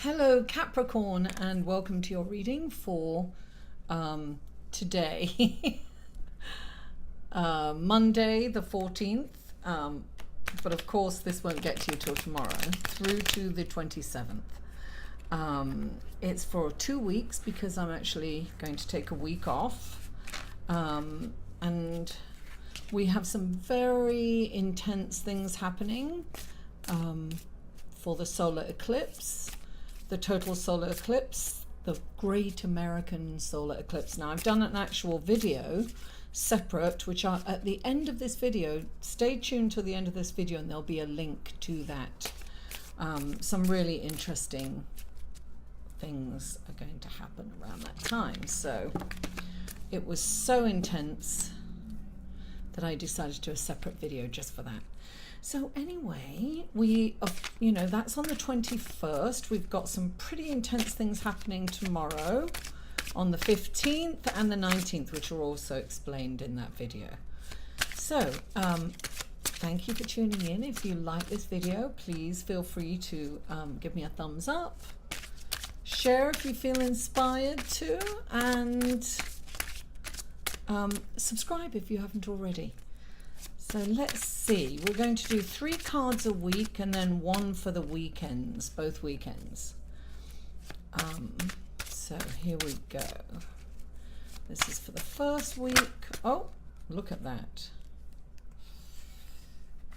Hello Capricorn, and welcome to your reading for today, Monday the 14th, but of course this won't get to you till tomorrow, through to the 27th. It's for 2 weeks because I'm actually going to take a week off, and we have some very intense things happening for the solar eclipse, the total solar eclipse, the Great American Solar Eclipse. Now I've done an actual video separate, which are at the end of this video. Stay tuned to the end of this video and there'll be a link to that. Some really interesting things are going to happen around that time. So it was so intense that I decided to do a separate video just for that. So anyway, that's on the 21st. We've got some pretty intense things happening tomorrow on the 15th and the 19th, which are also explained in that video. So thank you for tuning in. If you like this video, please feel free to give me a thumbs up, share if you feel inspired to, and subscribe if you haven't already. So let's see, we're going to do 3 cards a week and then 1 for the weekends, both weekends. So here we go. This is for the first week. Oh, look at that.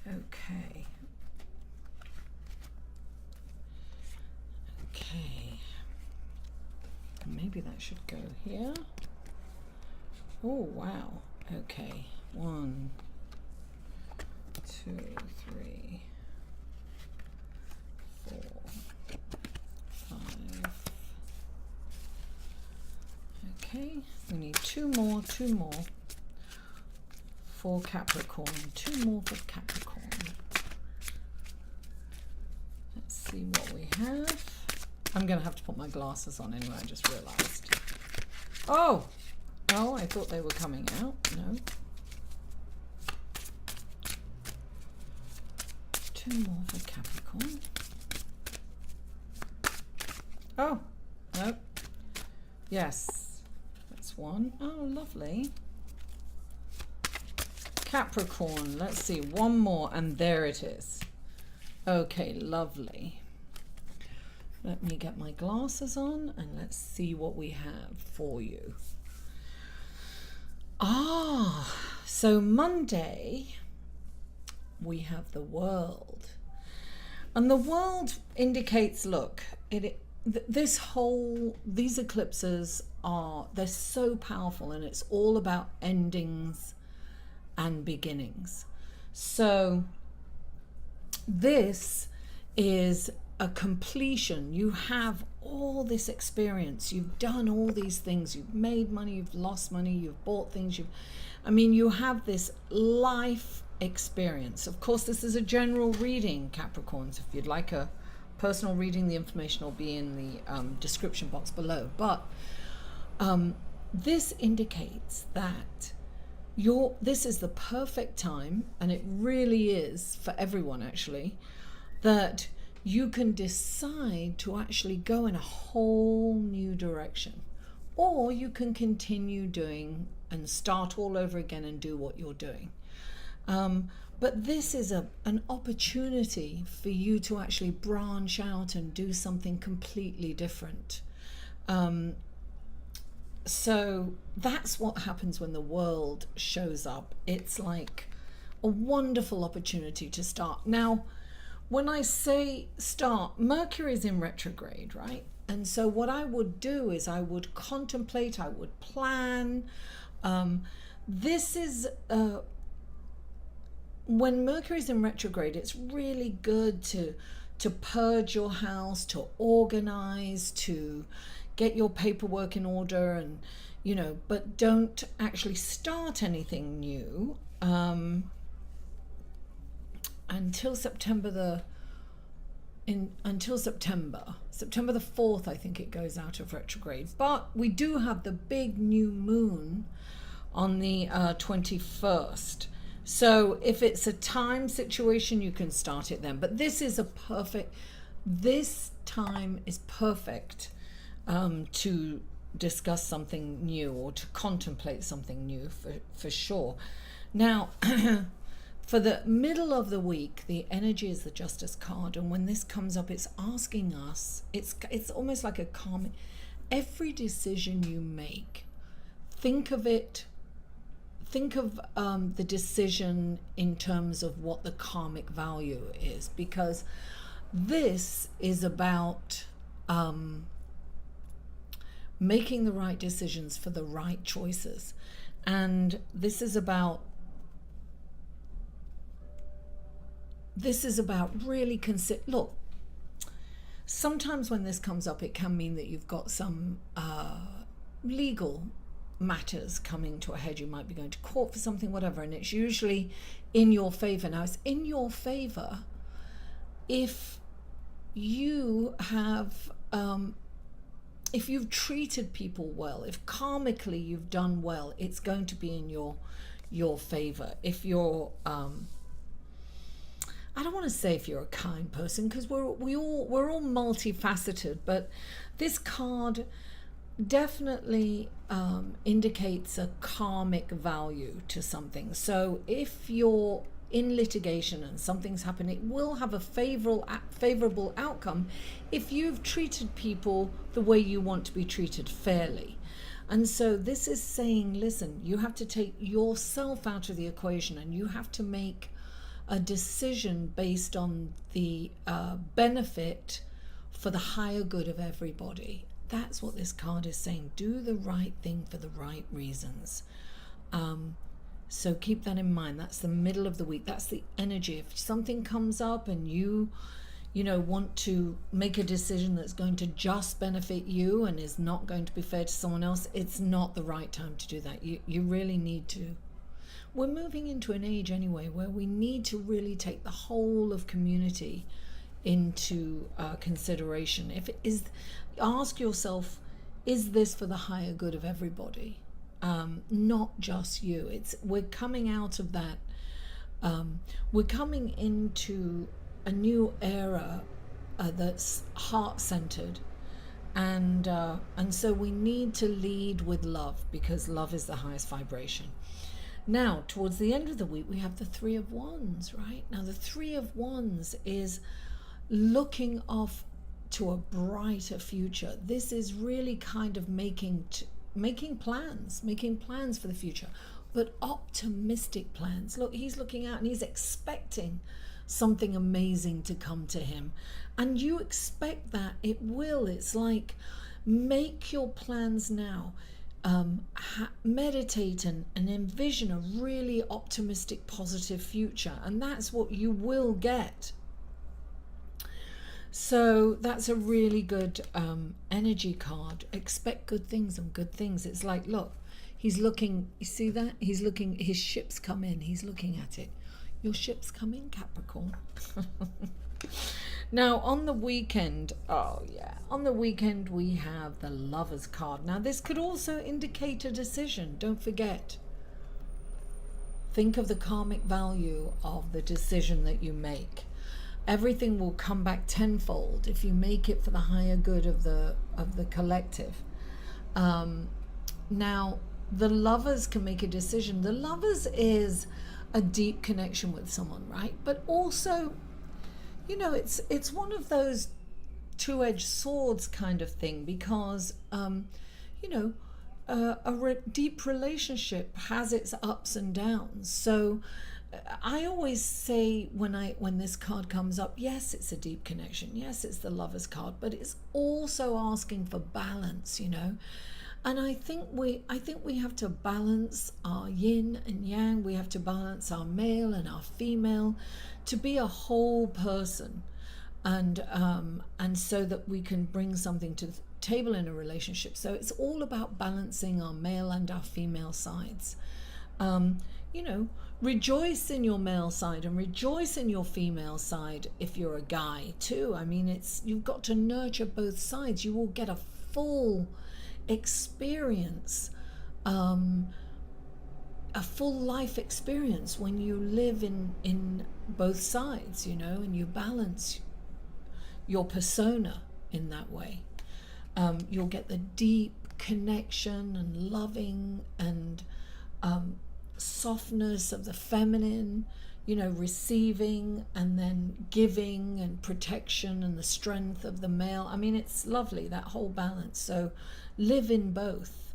Okay. Okay. Maybe that should go here. Oh, wow. Okay. 1, 2, 3, 4, 5. Okay, we need 2 more for Capricorn. 2 more for Capricorn. Let's see what we have. I'm going to have to put my glasses on anyway, I just realized. Oh, I thought they were coming out. No. 2 more for Capricorn. Oh, no. Yes, that's 1. Oh, lovely. Capricorn, let's see, 1 more, and there it is. Okay, lovely. Let me get my glasses on and let's see what we have for you. So Monday, we have the world, and the world indicates, look, these eclipses they're so powerful, and it's all about endings and beginnings. So this is a completion. You have all this experience, you've done all these things, you've made money, you've lost money, you've bought things, you have this life experience. Of course, this is a general reading, Capricorns. If you'd like a personal reading, the information will be in the description box below. But this indicates that this is the perfect time, and it really is for everyone actually, that you can decide to actually go in a whole new direction, or you can continue doing and start all over again and do what you're doing. But this is an opportunity for you to actually branch out and do something completely different. So that's what happens when the world shows up. It's like a wonderful opportunity to start. Now, when I say start, Mercury is in retrograde, right? And so what I would do is I would contemplate, I would plan. This is when Mercury's in retrograde, it's really good to purge your house, to organize, to get your paperwork in order, and but don't actually start anything new until September the 4th, I think it goes out of retrograde. But we do have the big new moon on the 21st. So if it's a time situation, you can start it then. But this is a perfect, This time is perfect to discuss something new or to contemplate something new for sure. Now, for the middle of the week, the energy is the Justice card, and when this comes up, it's asking us, it's almost like a karmic. Every decision you make, think of the decision in terms of what the karmic value is, because this is about making the right decisions for the right choices, and this is about really look, sometimes when this comes up, it can mean that you've got some legal matters coming to a head. You might be going to court for something, whatever, and it's usually in your favor. Now, it's in your favor if you have if you've treated people well, if karmically you've done well, it's going to be in your favor. If you're I don't want to say if you're a kind person, because we're all multifaceted, but this card definitely indicates a karmic value to something. So if you're in litigation and something's happened, it will have a favorable outcome if you've treated people the way you want to be treated, fairly. And so this is saying, listen, you have to take yourself out of the equation, and you have to make a decision based on the benefit for the higher good of everybody. That's what this card is saying. Do the right thing for the right reasons. So keep that in mind. That's the middle of the week. That's the energy. If something comes up and you want to make a decision that's going to just benefit you and is not going to be fair to someone else, it's not the right time to do that. You really need to. We're moving into an age anyway where we need to really take the whole of community into consideration. If it is, ask yourself, is this for the higher good of everybody? Not just you. We're coming out of that. We're coming into a new era that's heart-centered, and so we need to lead with love, because love is the highest vibration. Now, towards the end of the week, we have the Three of Wands, right? Now, the Three of Wands is looking off to a brighter future. This is really kind of making plans for the future, but optimistic plans. Look, he's looking out and he's expecting something amazing to come to him. And you expect that it will. It's like, make your plans now. Meditate and envision a really optimistic, positive future, and that's what you will get. So that's a really good energy card. Expect good things and good things. It's like, look, he's looking, you see that? He's looking, his ship's come in, he's looking at it. Your ship's come in, Capricorn. Now, on the weekend, we have the Lovers card. Now, this could also indicate a decision. Don't forget. Think of the karmic value of the decision that you make. Everything will come back tenfold if you make it for the higher good of the collective. Now, the Lovers can make a decision. The Lovers is a deep connection with someone, right? But also, it's one of those two-edged swords kind of thing, because deep relationship has its ups and downs. So I always say when this card comes up, yes, it's a deep connection, yes, it's the Lovers card, but it's also asking for balance, And I think we have to balance our yin and yang. We have to balance our male and our female to be a whole person, and so that we can bring something to the table in a relationship. So it's all about balancing our male and our female sides. Rejoice in your male side and rejoice in your female side if you're a guy too. I mean, you've got to nurture both sides. You will get a full experience, a full life experience when you live in both sides, and you balance your persona in that way. You'll get the deep connection and loving and softness of the feminine, receiving and then giving, and protection and the strength of the male. I mean, it's lovely, that whole balance. So live in both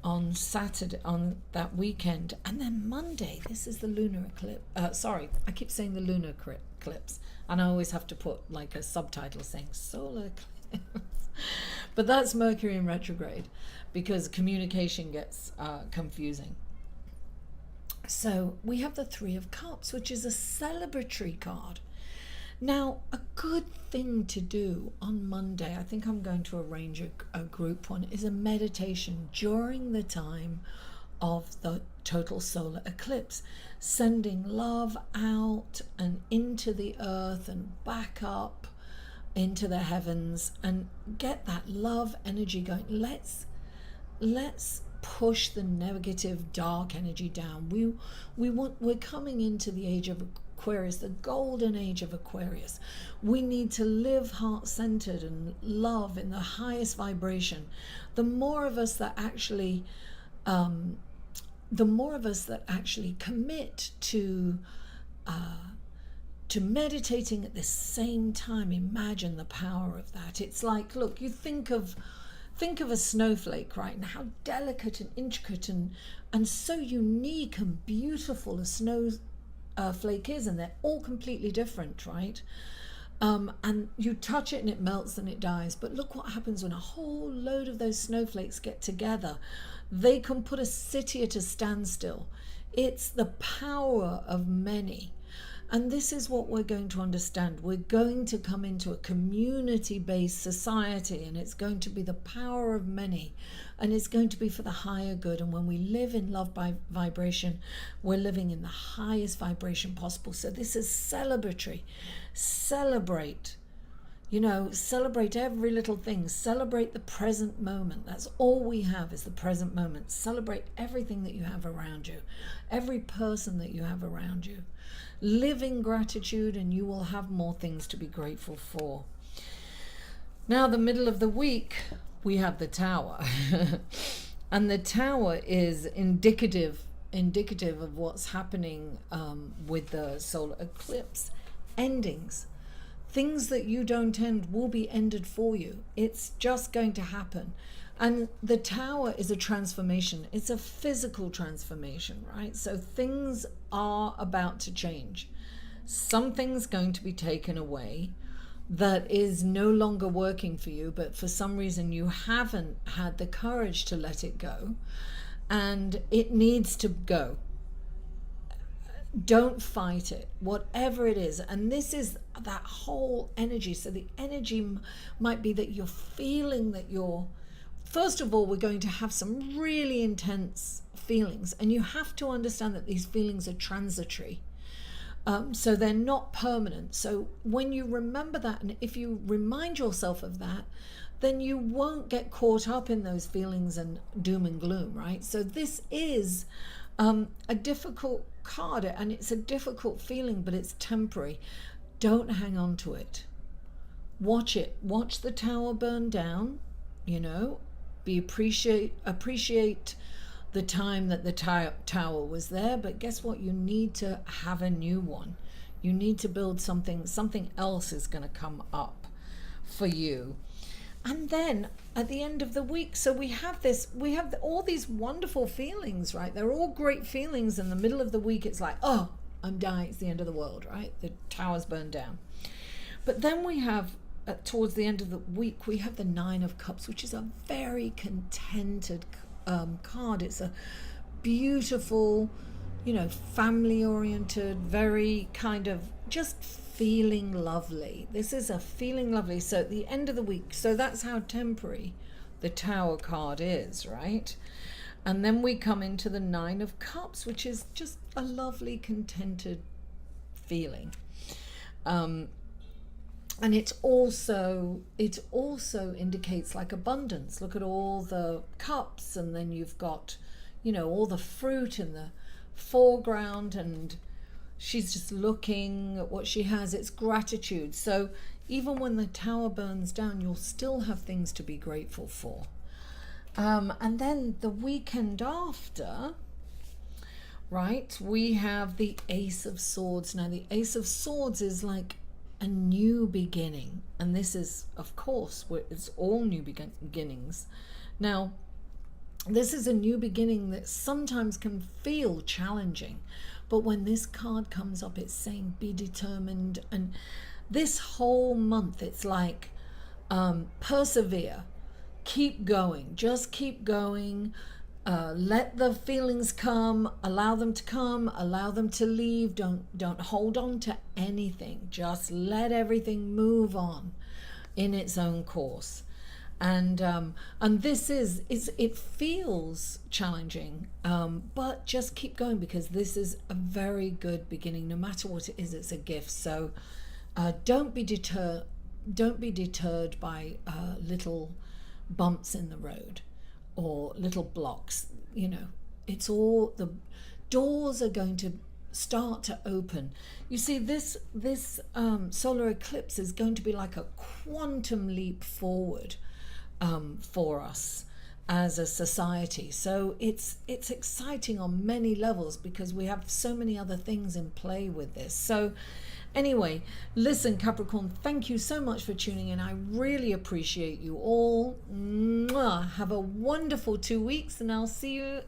on Saturday, on that weekend. And then Monday, this is the lunar eclipse. Sorry, I keep saying the lunar eclipse, and I always have to put like a subtitle saying solar eclipse. But that's Mercury in retrograde, because communication gets confusing. So we have the Three of Cups, which is a celebratory card. Now, a good thing to do on Monday, I think I'm going to arrange a group one, is a meditation during the time of the total solar eclipse, sending love out and into the earth and back up into the heavens, and get that love energy going. Let's push the negative, dark energy down. We're coming into the age of Aquarius, the golden age of Aquarius. We need to live heart-centered and love in the highest vibration. The more of us that actually commit to meditating at the same time, imagine the power of that. It's like, look, you think of a snowflake, right? And how delicate and intricate and so unique and beautiful a snowflake is, and they're all completely different, right? And you touch it and it melts and it dies. But look what happens when a whole load of those snowflakes get together. They can put a city at a standstill. It's the power of many. And this is what we're going to understand. We're going to come into a community-based society, and it's going to be the power of many, and it's going to be for the higher good. And when we live in love by vibration, we're living in the highest vibration possible. So this is celebratory. Celebrate. Celebrate every little thing. Celebrate the present moment. That's all we have, is the present moment. Celebrate everything that you have around you, every person that you have around you. Live in gratitude, and you will have more things to be grateful for. Now, the middle of the week, we have the Tower. And the Tower is indicative of what's happening with the solar eclipse. Endings. Things that you don't end will be ended for you. It's just going to happen. And the Tower is a transformation. It's a physical transformation, right? So things are about to change. Something's going to be taken away that is no longer working for you, but for some reason you haven't had the courage to let it go, and it needs to go. Don't fight it, whatever it is. And this is that whole energy. So the energy might be that you're feeling that first of all, we're going to have some really intense feelings, and you have to understand that these feelings are transitory. So they're not permanent. So when you remember that, and if you remind yourself of that, then you won't get caught up in those feelings and doom and gloom, right? So this is a difficult card, and it's a difficult feeling, but it's temporary. Don't hang on to it. Watch it. Watch the Tower burn down, appreciate the time that the tower was there, but guess what? You need to have a new one. You need to build something else is going to come up for you. And then at the end of the week, so we have all these wonderful feelings, right? They're all great feelings. In the middle of the week, it's like, oh, I'm dying, it's the end of the world, right? The tower's burned down. But then we have towards the end of the week, we have the Nine of Cups, which is a very contented card. It's a beautiful, family-oriented, very kind of just feeling lovely. This is a feeling lovely. So at the end of the week, so that's how temporary the Tower card is, right? And then we come into the Nine of Cups, which is just a lovely, contented feeling. And it also indicates like abundance. Look at all the cups, and then you've got, all the fruit in the foreground, and she's just looking at what she has. It's gratitude. So even when the tower burns down, you'll still have things to be grateful for. And then the weekend after, right, we have the Ace of Swords. Now, the Ace of Swords is like a new beginning. And this is, of course, it's all new beginnings. Now, this is a new beginning that sometimes can feel challenging. But when this card comes up, it's saying be determined. And this whole month, it's like persevere. Keep going. Just keep going. Let the feelings come. Allow them to come. Allow them to leave. Don't hold on to anything. Just let everything move on in its own course. And this is it feels challenging, but just keep going, because this is a very good beginning. No matter what it is, it's a gift. So don't be deterred by little bumps in the road or little blocks. You know, it's all, the doors are going to start to open. You see, this solar eclipse is going to be like a quantum leap forward for us as a society. So it's exciting on many levels, because we have so many other things in play with this. So anyway, listen, Capricorn, thank you so much for tuning in. I really appreciate you all. Mwah. Have a wonderful 2 weeks, and I'll see you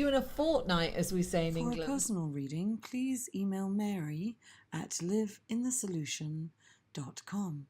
in a fortnight, as we say in England. For a personal reading, please email Mary at liveinthesolution.com.